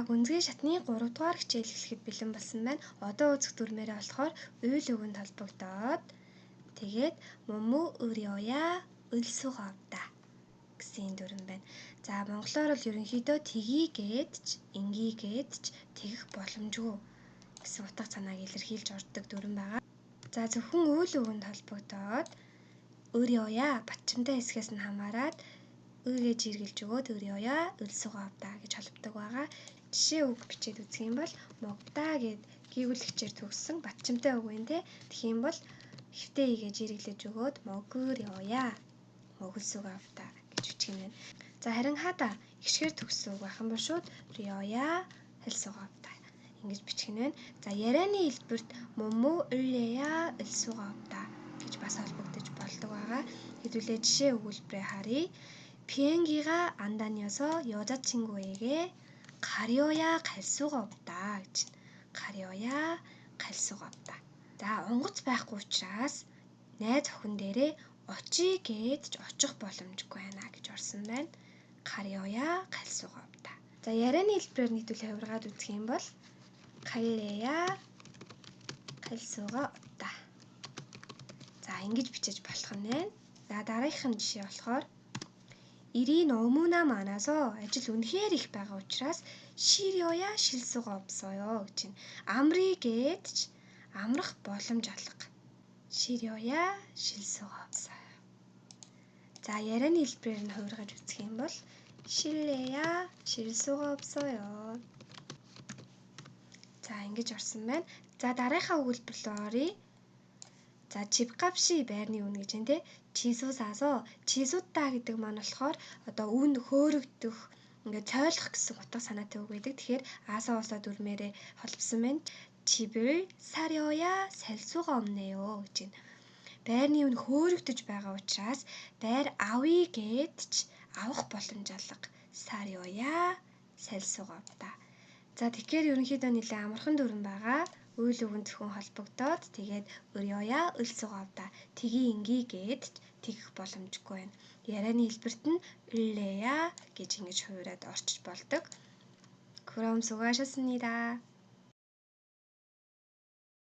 гүнзгий шатны 3 дугаар хичээл эхлэхэд бэлэн болсон байна. Одоо үзэх дүрмээрээ болохоор уйл өгөнд холбогдоод тэгээд мөмө өрөөя өлсөгөөвда гэсэн дүрм байна. За монголоор бол ерөнхийдөө тгийгээд ч ингийгээд ч тэгэх боломжгүй гэсэн утга санааг илэрхийлж ордог дүрм байгаа. За зөвхөн уйл өгөнд холбогдоод өрөөя батчамтай хэсгээс нь хамаарат гэж иргэлж өгөөд өрөөя өлсөгөөвда гэж холбдог байгаа. Жишээ үг бичээд үзэх юм бол могда гэд гүйгүүлэгчээр төгссөн батчамтай үг байна те. Тэгэх юм бол хэвтэй ийгэж иргэлж өгөөд могөрёя могөлсөгөөвда гэж бичих юм байна. За харин хада ихшгээр төгссөн үг байх юм бол шууд рёя хэлсөгөөвда ингэж бичих нь байна. За ярианы хэлбэрт мөмө өрөөя өлсөгөөвда гэж бас холбогдож болдог байгаа. Хэдүүлээ жишээ өгүүлбэрээ харъя. 비행기가 안 다녀서 여자친구에게 가려야 갈 수가 없다 гэж. 가려야 갈 수가 없다. За онгоц байхгүй учраас найз охин дээрээ очие гэж очих боломжгүй байна гэж орсон байна. 가려야 갈 수가 없다. За ярианы хэлбэрээр нийтүүлээ хувиргаад үзэх юм бол 갈래야 갈 수가 없다. За ингэж бичиж болох нь байна. За дараагийнх нь жишээ болохоор 일이 너무나 많아서 ажил үнэхээр их байгаа учраас 쉬려야 쉴 수가 없어요 гэж байна. 아무리 гээд ч амрах боломж алга. 쉬려야 쉴 수가 없어요. За ярианы хэлбэрээр нь хувиргаж үзэх юм бол 쉴래야 쉴 수가 없어요. За ингэж орсон байна. За дараагийнхаа өгүүлбэр рүү оръё. За 집값이 байрны үн гэж байна те. 지수 사서 지수다 гэдэг маань болохоор одоо үн хөөрөгдөх ингээд цойлох гэсэн утга санаатай үг байдаг. Тэгэхээр аасаа усаа дүрмээрээ холбосон байна. 집을 사려야 살 수가 없네요 гэж байна. Байрны үн хөөрөгдөж байгаа учраас байр авъя гэд ч авах боломж алга. 사려야 살 수가 없다. За тэгэхээр ерөнхийдөө нэлээд амархан дүрм байгаа. Уйл өгөн зөвхөн холбогдоод тэгээд өрөөя өлсөгөөвда тгий ингий гээд тэгэх боломжгүй байна. Ярианы хэлбэрт нь өл래야 гэж ингэж хувираад орчиж болдог. 그럼 수고하셨습니다.